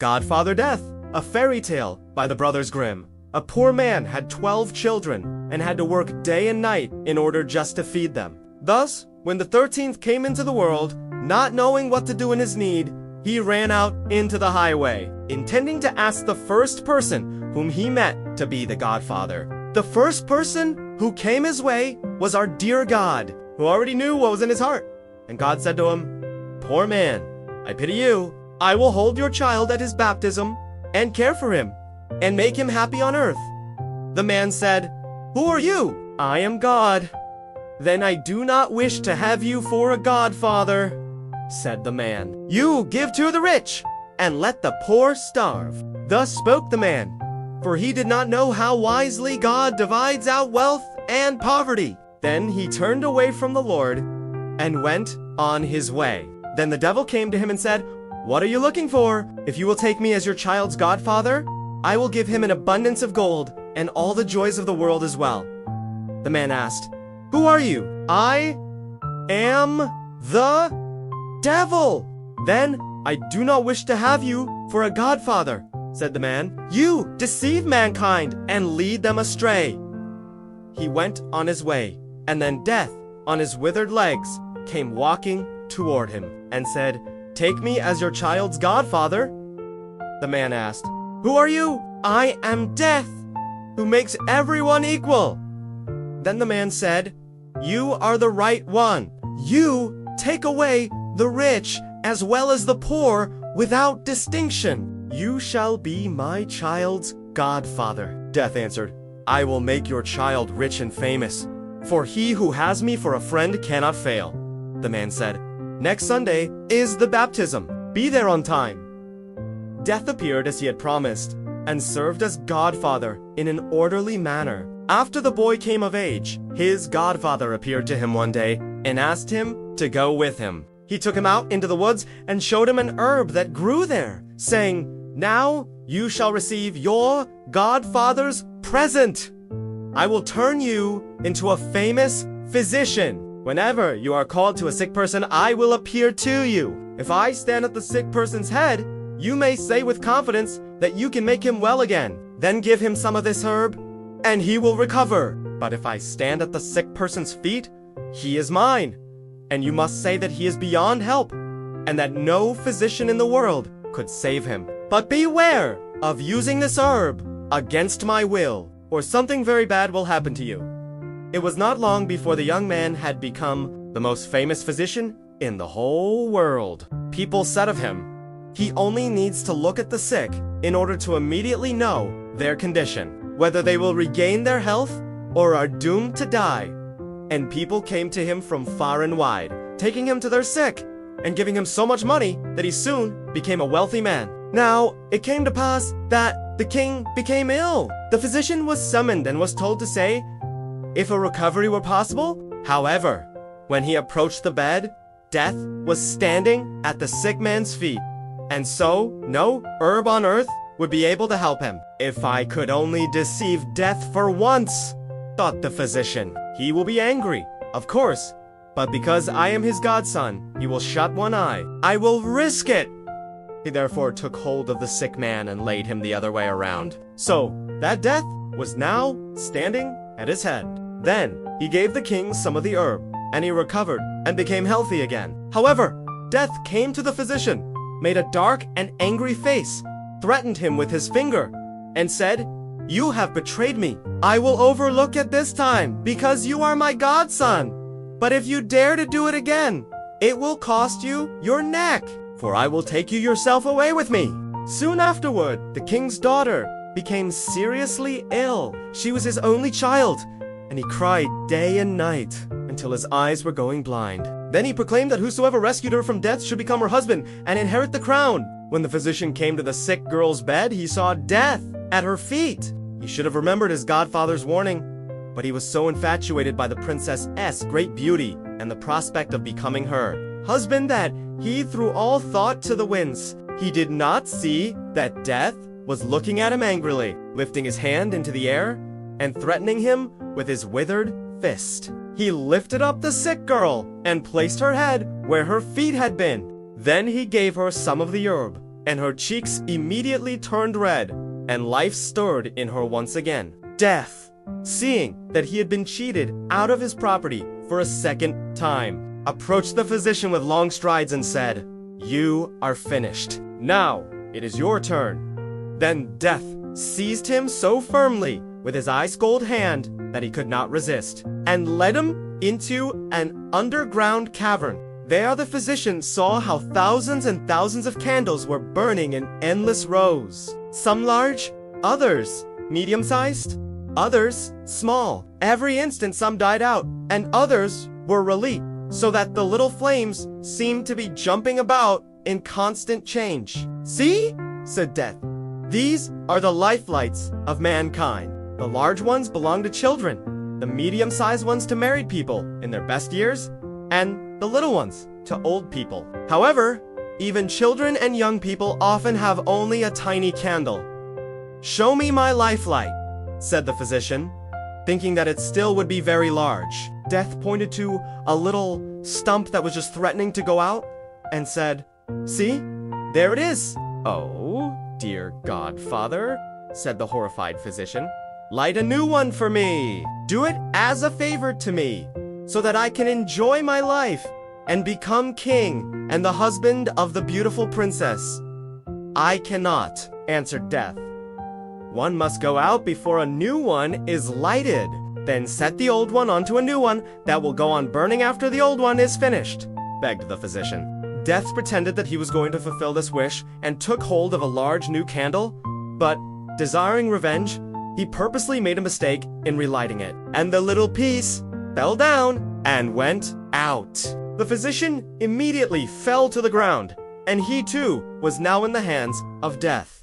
Godfather Death, a fairy tale by the Brothers Grimm. A poor man had 12 children and had to work day and night in order just to feed them. Thus, when the 13th came into the world, not knowing what to do in his need, he ran out into the highway, intending to ask the first person whom he met to be the godfather. The first person who came his way was our dear God, who already knew what was in his heart. And God said to him, "Poor man, I pity you. I will hold your child at his baptism and care for him and make him happy on earth." The man said, "Who are you?" "I am God." "Then I do not wish to have you for a godfather," said the man. "You give to the rich and let the poor starve." Thus spoke the man, for he did not know how wisely God divides out wealth and poverty. Then he turned away from the Lord and went on his way. Then the devil came to him and said, "What are you looking for? If you will take me as your child's godfather, I will give him an abundance of gold and all the joys of the world as well." The man asked, "Who are you?" "I am the devil." "Then I do not wish to have you for a godfather," said the man. "You deceive mankind and lead them astray." He went on his way, and then Death, on his withered legs, came walking toward him and said, "Take me as your child's godfather." The man asked, "Who are you?" "I am Death, who makes everyone equal." Then the man said, "You are the right one. You take away the rich as well as the poor without distinction. You shall be my child's godfather." Death answered, "I will make your child rich and famous, for he who has me for a friend cannot fail." The man said, "Next Sunday is the baptism. Be there on time." Death appeared as he had promised, and served as godfather in an orderly manner. After the boy came of age, his godfather appeared to him one day and asked him to go with him. He took him out into the woods and showed him an herb that grew there, saying, "Now you shall receive your godfather's present. I will turn you into a famous physician. Whenever you are called to a sick person, I will appear to you. If I stand at the sick person's head, you may say with confidence that you can make him well again. Then give him some of this herb, and he will recover. But if I stand at the sick person's feet, he is mine, and you must say that he is beyond help, and that no physician in the world could save him. But beware of using this herb against my will, or something very bad will happen to you." It was not long before the young man had become the most famous physician in the whole world. People said of him, "He only needs to look at the sick in order to immediately know their condition, whether they will regain their health or are doomed to die." And people came to him from far and wide, taking him to their sick and giving him so much money that he soon became a wealthy man. Now, it came to pass that the king became ill. The physician was summoned and was told to say if a recovery were possible. However, when he approached the bed, Death was standing at the sick man's feet, and so no herb on earth would be able to help him. "If I could only deceive Death for once," thought the physician. "He will be angry, of course, but because I am his godson, he will shut one eye. I will risk it." He therefore took hold of the sick man and laid him the other way around, so that Death was now standing at his head. Then he gave the king some of the herb, and he recovered and became healthy again. However, Death came to the physician, made a dark and angry face, threatened him with his finger, and said, "You have betrayed me. I will overlook it this time, because you are my godson. But if you dare to do it again, it will cost you your neck, for I will take you yourself away with me." Soon afterward, the king's daughter became seriously ill. She was his only child, and he cried day and night until his eyes were going blind. Then he proclaimed that whosoever rescued her from death should become her husband and inherit the crown. When the physician came to the sick girl's bed, he saw Death at her feet. He should have remembered his godfather's warning, but he was so infatuated by the princess's great beauty and the prospect of becoming her husband that he threw all thought to the winds. He did not see that Death was looking at him angrily, lifting his hand into the air and threatening him with his withered fist. He lifted up the sick girl and placed her head where her feet had been. Then he gave her some of the herb, and her cheeks immediately turned red, and life stirred in her once again. Death, seeing that he had been cheated out of his property for a second time, approached the physician with long strides and said, "You are finished. Now it is your turn." Then Death seized him so firmly with his ice-cold hand that he could not resist, and led him into an underground cavern. There the physician saw how thousands and thousands of candles were burning in endless rows. Some large, others medium-sized, others small. Every instant some died out, and others were relit, so that the little flames seemed to be jumping about in constant change. "See?" said Death. "These are the lifelights of mankind. The large ones belong to children, the medium-sized ones to married people in their best years, and the little ones to old people. However, even children and young people often have only a tiny candle." "Show me my lifelight," said the physician, thinking that it still would be very large. Death pointed to a little stump that was just threatening to go out and said, "See, there it is." "Oh, dear godfather," said the horrified physician, "light a new one for me. Do it as a favor to me, so that I can enjoy my life and become king and the husband of the beautiful princess." "I cannot," answered Death. "One must go out before a new one is lighted. Then set the old one onto a new one that will go on burning after the old one is finished," begged the physician. Death pretended that he was going to fulfill this wish and took hold of a large new candle, but, desiring revenge, he purposely made a mistake in relighting it, and the little piece fell down and went out. The physician immediately fell to the ground, and he too was now in the hands of Death.